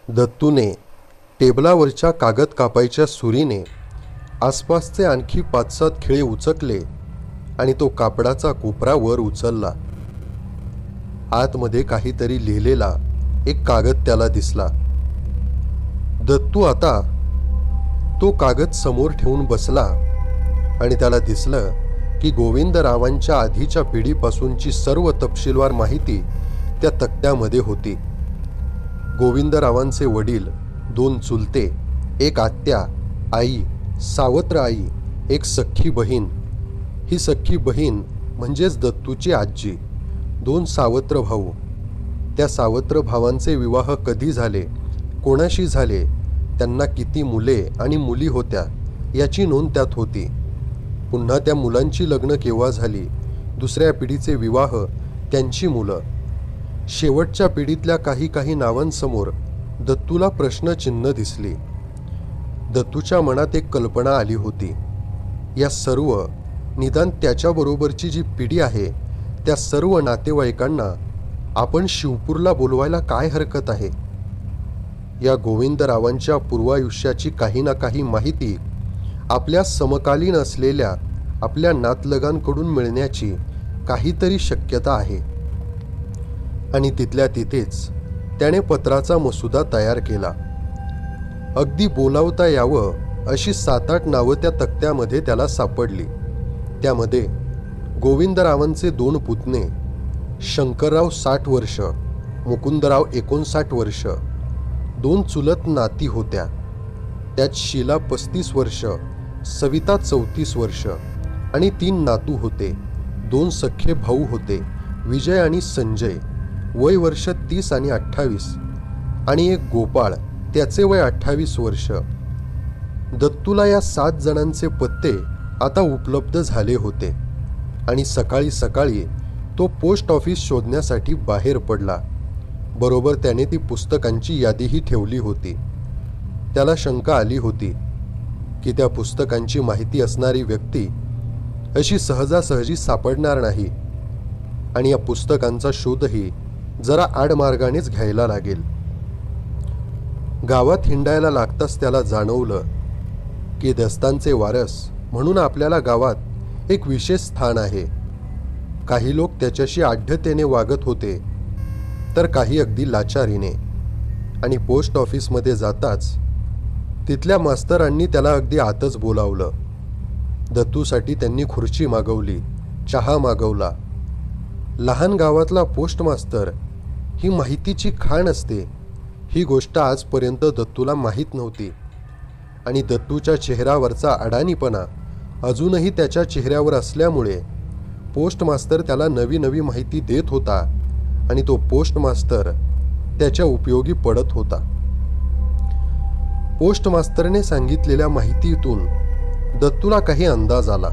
दत्तूने टेबलावरच्या कागद कापायच्या सुरीने आसपासचे आणखी 5-7 खिळे उचकले आणि तो कापडाचा कोपरा वर उचलला. आतमध्ये काहीतरी लिहिलेला एक कागद त्याला दिसला. दत्तू आता तो कागद समोर ठेवून बसला आणि त्याला दिसलं की गोविंदरावांच्या आधीच्या पिढीपासूनची सर्व तपशीलवार माहिती त्या तक्त्यामध्ये होती. गोविंदरावांचे वडील, 2 चुलते, एक आत्या, आई, सावत्र आई, एक सख्खी बहीण. ही सख्खी बहीण म्हणजेच दत्तूची आजी, 2 सावत्र भाऊ. त्या सावत्र भावांचे विवाह कधी झाले, कोणाशी झाले, त्यांना किती मुले आणि मुली होत्या याची नोंद त्यात होती. पुन्हा त्या मुलांची लग्न केव्हा झाली, दुसऱ्या पिढीचे विवाह, त्यांची मुलं. शेवटच्या पिढीतल्या काही नावांसमोर दत्तूला प्रश्नचिन्ह दिसली. दत्तूच्या मनात एक कल्पना आली होती. या सर्व, निदान त्याच्याबरोबरची जी पिढी आहे त्या सर्व नातेवाईकांना आपण शिवपूरला बोलवायला काय हरकत आहे. या गोविंदरावांच्या पूर्वायुष्याची काही ना काही माहिती आपल्या समकालीन असलेल्या आपल्या नातलगांकडून मिळण्याची काहीतरी शक्यता आहे. आणि तिथल्या तिथेच त्याने पत्राचा मसुदा तयार केला. अगदी बोलावता यावं अशी 7-8 नावं त्या तक्त्यामध्ये त्याला सापडली. त्यामध्ये गोविंदरावांचे 2 पुतणे, शंकरराव 60 वर्ष, मुकुंदराव 59 वर्ष, 2 चुलत नाती होत्या. त्यात शीला 35 वर्ष, सविता 34 वर्ष आणि 3 नातू होते. 2 सख्खे भाऊ होते, विजय आणि संजय, वय वर्ष 30 आणि 28, आणि एक गोपाळ, त्याचे वय 28 वर्ष. दत्तूला या 7 जणांचे पत्ते आता उपलब्ध झाले होते आणि सकाळी सकाळी तो पोस्ट ऑफिस शोधण्यासाठी बाहेर पडला. बरोबर त्याने ती पुस्तकांची यादीही ठेवली होती. त्याला शंका आली होती की त्या पुस्तकांची माहिती असणारी व्यक्ती अशी सहजासहजी सापडणार नाही आणि या पुस्तकांचा शोधही जरा आडमार्गानेच घ्यायला लागेल. गावात हिंडायला लागताच त्याला जाणवलं की दस्तांचे वारस म्हणून आपल्याला गावात एक विशेष स्थान आहे. काही लोक त्याच्याशी आढ्यतेने वागत होते तर काही अगदी लाचारीने. आणि पोस्ट ऑफिसमध्ये जाताच तिथल्या मास्तरांनी त्याला अगदी आतच बोलावलं. दत्तूसाठी त्यांनी खुर्ची मागवली, चहा मागवला. लहान गावातला पोस्ट मास्तर ही माहितीची खाण असते ही गोष्ट आजपर्यंत दत्तूला माहीत नव्हती. आणि दत्तूच्या चेहऱ्यावरचा अडाणीपणा अजूनही त्याच्या चेहऱ्यावर असल्यामुळे पोस्ट मास्तर त्याला नवी नवी माहिती देत होता आणि तो पोस्ट मास्तर त्याच्या उपयोगी पडत होता. पोस्ट मास्तरने सांगितलेल्या माहितीतून दत्तूला काही अंदाज आला.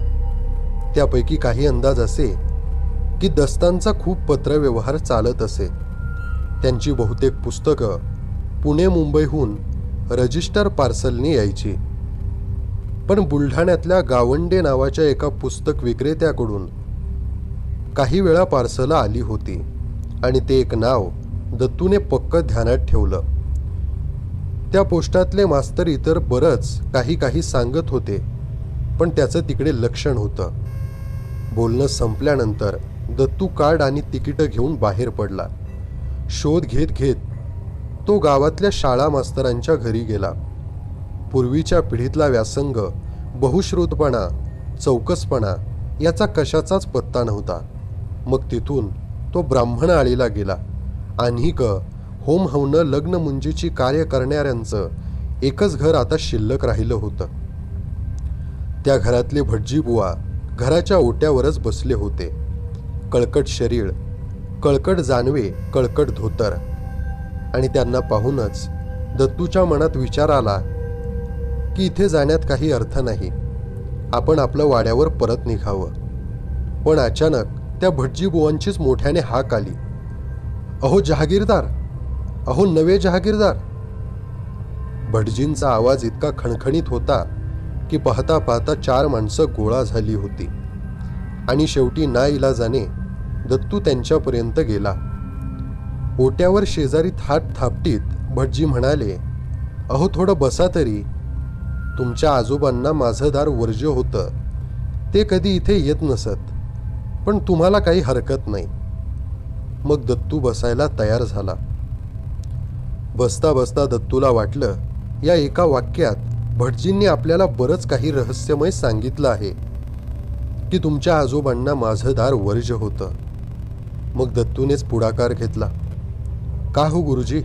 त्यापैकी काही अंदाज असे की दस्तांचा खूप पत्रव्यवहार चालत असे. त्यांची बहुतेक पुस्तकं पुणे मुंबईहून रजिस्टर पार्सलने यायची. पण बुलढाण्यातल्या गावंडे नावाच्या एका पुस्तक विक्रेत्याकडून काही वेळा पार्सल आली होती आणि ते एक नाव दत्तूने पक्क ध्यानात ठेवलं. त्या पोस्टातले मास्तर इतर बरंच काही सांगत होते पण त्याचं तिकडे लक्षण होतं. बोलणं संपल्यानंतर दत्तू कार्ड आणि तिकीटं घेऊन बाहेर पडला. शोध घेत घेत तो गावातल्या शाळा मास्तरांच्या घरी गेला. पूर्वीच्या पिढीतला व्यासंग, बहुश्रुतपणा, चौकसपणा याचा कशाचाच पत्ता नव्हता. मग तिथून तो ब्राह्मण आळीला गेला. आणिक होम हवनं लग्न मुंजीची कार्य करणाऱ्यांचं एकच घर आता शिल्लक राहिलं होतं. त्या घरातले भटजीबुवा घराच्या ओट्यावरच बसले होते. कळकट शरीर, कळकट जानवे, कळकट धोतर. आणि त्यांना पाहूनच दत्तूच्या मनात विचार आला की इथे जाण्यात काही अर्थ नाही, आपण आपलं वाड्यावर परत निघावं. पण अचानक त्या भटजीबुवांचीच मोठ्याने हाक आली, अहो जहागीरदार, अहो नवे जहागीरदार. भटजींचा आवाज इतका खणखणीत होता की पाहता पाहता 4 माणसं गोळा झाली होती. आणि शेवटी नाईलाजाने दत्तू त्यांच्यापर्यंत गेला. ओट्यावर शेजारी हात थापटीत भटजी म्हणाले, अहो थोडं बसा तरी. तुमच्या आजोबांना माझं दार वर्ज्य होतं. ते कधी इथे येत नसत. पण तुम्हाला काही हरकत नाही. मग दत्तू बसायला तयार झाला. बसता बसता दत्तूला वाटलं, या एका वाक्यात भटजींनी आपल्याला बरंच काही रहस्यमय सांगितलं आहे की तुमच्या आजोबांना माझं दार वर्ज्य होतं. मग दत्तूनेच पुढाकार घेतला. का हो गुरुजी,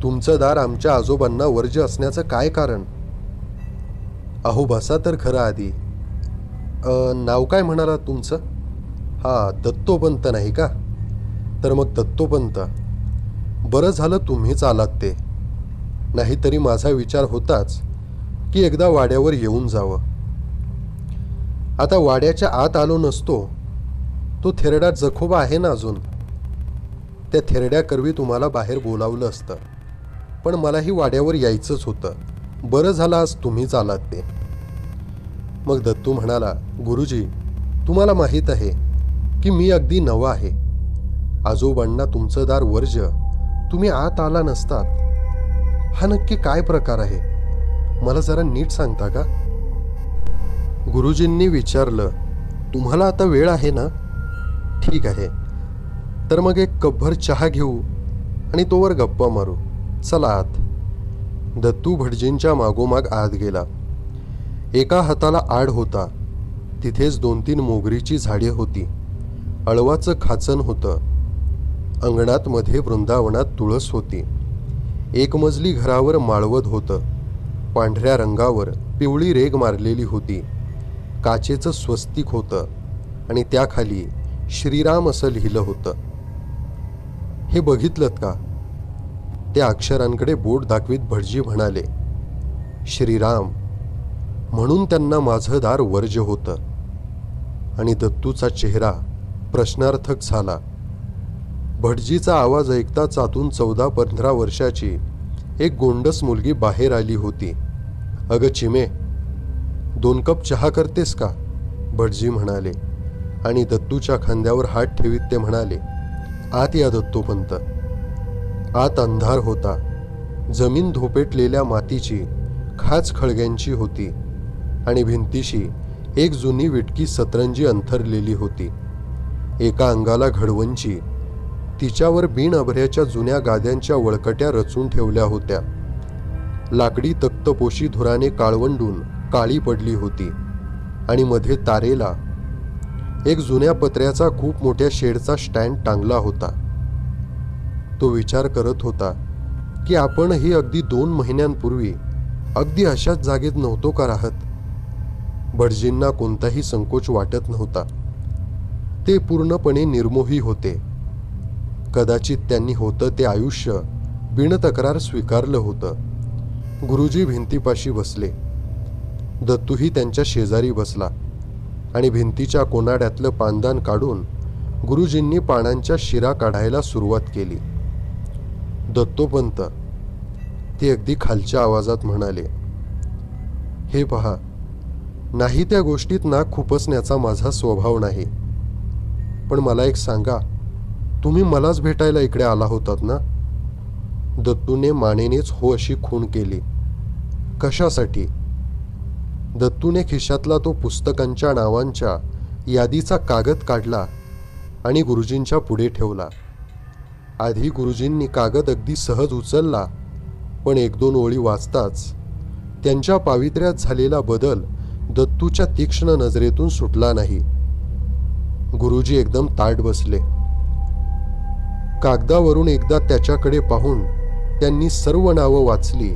तुमचं दार आमच्या आजोबांना वर्ज्य असण्याचं काय कारण? अहो बसा तर खरं आधी. नाव काय म्हणाला तुमचं? दत्तोपंत नाही का? तर मग दत्तोपंत, बरं झालं तुम्हीच आलात ते. नाहीतरी माझा विचार होताच की एकदा वाड्यावर येऊन जावं. आता वाड्याच्या आत आलो नसतो. तो थेरडा जखोबा आहे ना अजून. त्या थेरड्याकरवी तुम्हाला बाहेर बोलावलं असतं. पण मलाही वाड्यावर यायचंच होतं. बरं झालं आज तुम्हीच आलात ते. मग दत्तू म्हणाला, गुरुजी, तुम्हाला माहीत आहे की मी अगदी नवा आहे. आजोबांना तुमचं दार वर्ज्य, तुम्ही आत आला नसतात. हा नक्की काय प्रकार आहे? मला जरा नीट सांगता का? गुरुजींनी विचारलं, तुम्हाला आता वेळ आहे ना? ठीक आहे, तर मग एक कपभर चहा घेऊ आणि तोवर गप्पा मारू. चला आत. दत्तू भटजींच्या मागोमाग आत गेला. एका हाताला आड होता. तिथेच 2-3 मोगरीची झाडे होती. अळवाचं खाचन होतं. अंगणात मध्ये वृंदावनात तुळस होती. एक मजली घरावर माळवद होतं. पांढऱ्या रंगावर पिवळी रेग मारलेली होती. काचेचं स्वस्तिक होतं आणि त्याखाली श्रीराम असं लिहिलं होतं. हे बघितलंत का? त्या अक्षरांकडे बोट दाखवीत भटजी म्हणाले, श्रीराम. म्हणून त्यांना माझं दार वर्ज्य होतं. आणि दत्तूचा चेहरा प्रश्नार्थक झाला. भटजीचा आवाज ऐकताच आतून 14-15 वर्षाची एक गोंडस मुलगी बाहेर आली होती. अगं चिमे, 2 कप चहा करतेस का? भटजी म्हणाले आणि दत्तूच्या खांद्यावर हात ठेवीत ते म्हणाले, आत या दत्तोपंत. आत अंधार होता. जमीन धोपेटलेल्या मातीची, खाच खळग्यांची होती आणि भिंतीशी एक जुनी विटकी सतरंजी अंथरलेली होती. एका अंगाला घडवंची, तिच्यावर बिन अभऱ्याच्या जुन्या गाद्यांच्या वळकट्या रचून ठेवल्या होत्या. लाकडी तक्तपोशी धुराने काळवंडून काळी पडली होती आणि मध्ये तारेला एक जुन्या पत्र्याचा खूप मोठ्या शेडचा स्टँड टांगला होता. तो विचार करत होता की आपणही अगदी 2 महिन्यांपूर्वी अगदी अशाच जागेत नव्हतो का राहत? भटजींना कोणताही संकोच वाटत नव्हता. ते पूर्णपणे निर्मोही होते. कदाचित त्यांनी होतं ते आयुष्य बिनतक्रार स्वीकारलं होतं. गुरुजी भिंतीपाशी बसले. दत्तूही त्यांच्या शेजारी बसला आणि भिंतीच्या कोनाड्यातलं पानदान काढून गुरुजींनी पानांच्या शिरा काढायला सुरुवात केली. दत्तोपंत, ते अगदी खालच्या आवाजात म्हणाले, हे पहा, नाही त्या गोष्टीत नाक खुपसण्याचा माझा स्वभाव नाही. पण मला एक सांगा, तुम्ही मलाच भेटायला इकडे आला होतात ना? दत्तूने मानेनेच हो अशी खूण केली. कशासाठी? दत्तूने खिशातला तो पुस्तकांच्या नावांच्या यादीचा कागद काढला आणि गुरुजींच्या पुढे ठेवला. आधी गुरुजींनी कागद अगदी सहज उचलला, पण 1-2 ओळी वाचताच त्यांच्या पावित्र्यात झालेला बदल दत्तूच्या तीक्ष्ण नजरेतून सुटला नाही. गुरुजी एकदम ताठ बसले. कागदावरून एकदा त्याच्याकडे पाहून त्यांनी सर्व नावं वाचली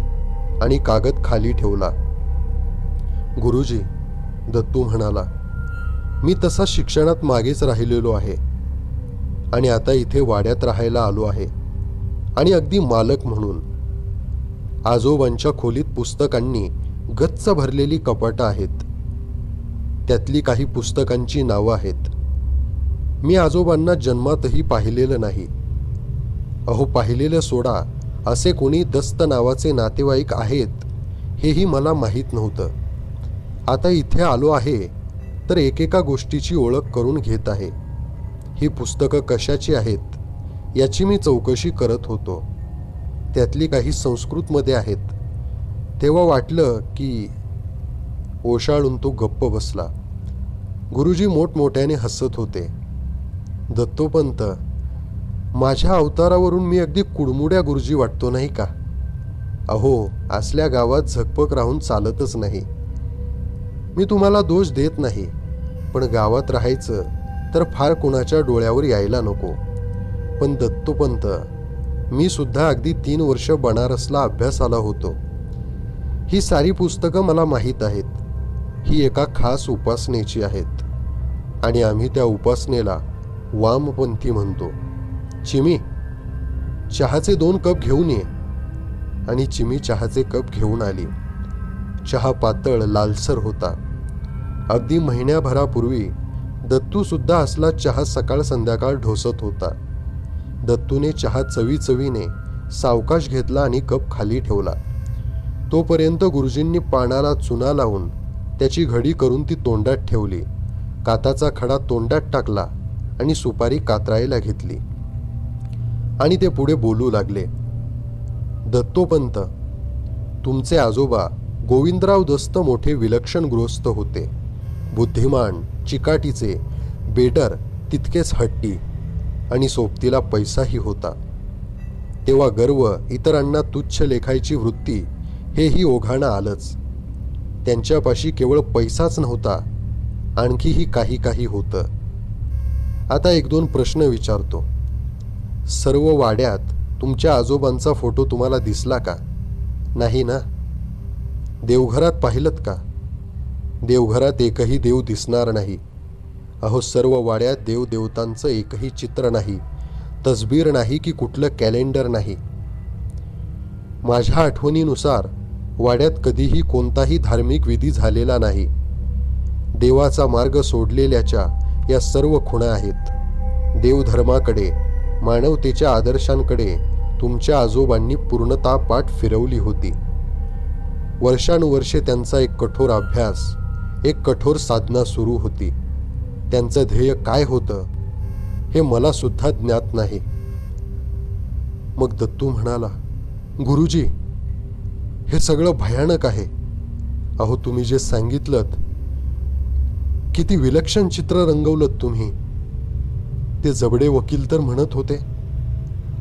आणि कागद खाली ठेवला. गुरुजी, दत्तू म्हणाला, मी तसा शिक्षणात मागेच राहिलेलो आहे आणि आता इथे वाड्यात राहायला आलो आहे, आणि अगदी मालक म्हणून. आजोबांच्या खोलीत पुस्तकांनी गच्च भरलेली कपाटं आहेत. त्यातली काही पुस्तकांची नावं आहेत. मी आजोबांना जन्मातही पाहिलेलं नाही. अहो, पाहिलेलं सोडा, असे कोणी दस्त नावाचे नातेवाईक आहेत हेही मला माहीत नव्हतं. आता इथे आलो आहे तर एकेका गोष्टीची ओळख करून घेत आहे. ही पुस्तकं कशाची आहेत याची मी चौकशी करत होतो. त्यातली काही संस्कृतमध्ये आहेत. तेव्हा वाटलं की ओशाळून तो गप्प बसला. गुरुजी मोठमोठ्याने हसत होते. दत्तोपंत, माझ्या अवतारावरून मी अगदी कुडमुड्या गुरुजी वाटतो नाही का? अहो, असल्या गावात झकपक राहून चालतच नाही. मी तुम्हाला दोष देत नाही, पण गावात राहायचं तर फार कुणाच्या डोळ्यावर यायला नको. पण दत्तोपंत, मी सुद्धा अगदी 3 वर्ष बनारसला अभ्यासाला होतो. ही सारी पुस्तकं मला माहीत आहेत. ही एका खास उपासनेची आहेत आणि आम्ही त्या उपासनेला वामपंथी म्हणतो. चिमी, चहाचे 2 कप घेऊन ये. आणि चिमी चहाचे कप घेऊन आली. चहा पातळ लालसर होता. अगदी महिन्याभरापूर्वी दत्तू सुद्धा असला चहा सकाळ संध्याकाळ ढोसत होता. दत्तूने चहा चवीचवीने सावकाश घेतला आणि कप खाली ठेवला. तोपर्यंत गुरुजींनी पानाला चुना लावून त्याची घडी करून ती तोंडात ठेवली. काताचा खडा तोंडात टाकला आणि सुपारी कातरायला घेतली. आणि ते पुढे बोलू लागले. दत्तोपंत, तुमचे आजोबा गोविंदराव दस्त मोठे विलक्षण गृहस्थ होते. बुद्धिमान, चिकाटीचे, बेडर, तितकेच हट्टी आणि सोबतीला पैसाही होता. तेव्हा गर्व, इतरांना तुच्छ लेखायची वृत्ती हेही ओघाणं आलंच. त्यांच्यापाशी केवळ पैसाच नव्हता, आणखीही काही काही होतं. आता 1-2 प्रश्न विचारतो. सर्व वाड्यात तुमच्या आजोबांचा फोटो तुम्हाला दिसला का? नाही ना? देवघरात पाहिलत का? देवघरात एकही देव दिसणार नाही. अहो, सर्व वाड्यात देवदेवतांचं एकही चित्र नाही, तसबीर नाही की कुठलं कॅलेंडर नाही. माझ्या आठवणीनुसार वाड्यात कधीही कोणताही धार्मिक विधी झालेला नाही. देवाचा मार्ग सोडलेल्याच्या या सर्व खुणा आहेत. देवधर्माकडे, मानवतेच्या आदर्शांकडे तुमच्या आजोबांनी पूर्णतः पाठ फिरवली होती. वर्षानुवर्षे त्यांचा एक कठोर अभ्यास, एक कठोर साधना सुरू होती. त्यांचं ध्येय काय होतं हे मला सुद्धा ज्ञात नाही. मग दत्तू म्हणाला, गुरुजी, हे सगळं भयानक आहे. अहो, तुम्ही जे सांगितलंत, किती विलक्षण चित्र रंगवलं तुम्ही. ते जबडे वकील तर म्हणत होते.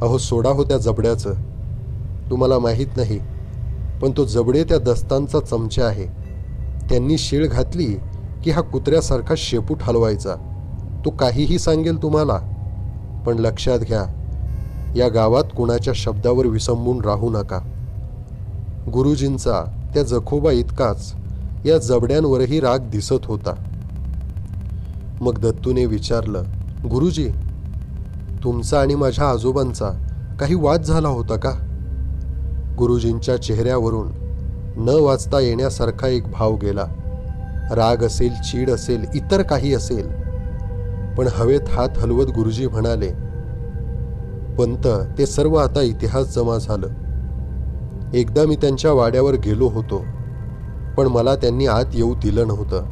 अहो, सोडा हो त्या जबड्याचं. तुम्हाला माहीत नाही, पण तो जबडे त्या दस्तांचा चमचा आहे. त्यांनी शीळ घातली की हा कुत्र्यासारखा शेपूट हलवायचा. तो काहीही सांगेल तुम्हाला. पण लक्षात घ्या, या गावात कुणाच्या शब्दावर विसंबून राहू नका. गुरुजींचा त्या जखोबा इतकाच या जबड्यांवरही राग दिसत होता. मग दत्तूने विचारलं, गुरुजी, तुमचा आणि माझ्या आजोबांचा काही वाद झाला होता का? गुरुजींच्या चेहऱ्यावरून न वाचता येण्यासारखा एक भाव गेला. राग असेल, चीड असेल, इतर काही असेल. पण हवेत हात हलवत गुरुजी म्हणाले, पंत, ते सर्व आता इतिहास जमा झालं. एकदा मी त्यांच्या वाड्यावर गेलो होतो, पण मला त्यांनी आत येऊ दिलं नव्हतं.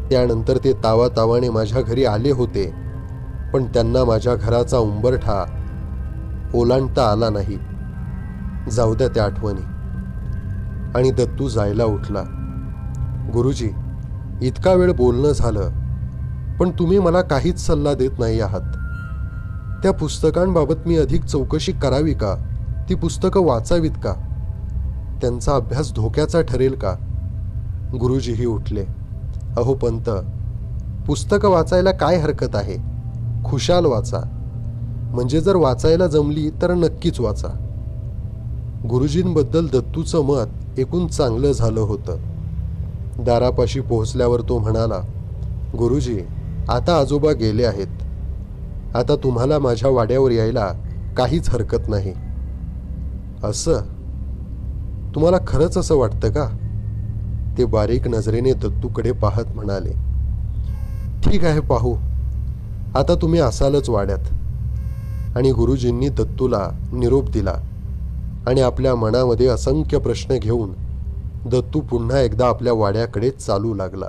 त्यानंतर ते तावातावाने माझ्या घरी आले होते, पण त्यांना माझ्या घराचा उंबरठा ओलांडता आला नाही. जाऊ द्या त्या आठवणी. आणि दत्तू जायला उठला. गुरुजी, इतका वेळ बोलणं झालं, पण तुम्ही मला काहीच सल्ला देत नाही आहात. त्या पुस्तकांबाबत मी अधिक चौकशी करावी का? ती पुस्तकं वाचावीत का? त्यांचा अभ्यास धोक्याचा ठरेल का? गुरुजीही उठले. अहो पंत, पुस्तकं वाचायला काय हरकत आहे? खुशाल वाचा. म्हणजे जर वाचायला जमली तर नक्कीच वाचा. गुरुजींबद्दल दत्तूचं मत एकूण चांगलं झालं होतं. दारापाशी पोहोचल्यावर तो म्हणाला, गुरुजी, आता आजोबा गेले आहेत. आता तुम्हाला माझ्या वाड्यावर यायला काहीच हरकत नाही. असं? तुम्हाला खरंच असं वाटतं का? ते बारीक नजरेने दत्तूकडे पाहत म्हणाले, ठीक आहे, पाहू. आता तुम्ही असालच वाड्यात. आणि गुरुजींनी दत्तूला निरोप दिला आणि आपल्या मनामध्ये असंख्य प्रश्न घेऊन दत्तू पुन्हा एकदा आपल्या वाड्याकडे चालू लागला.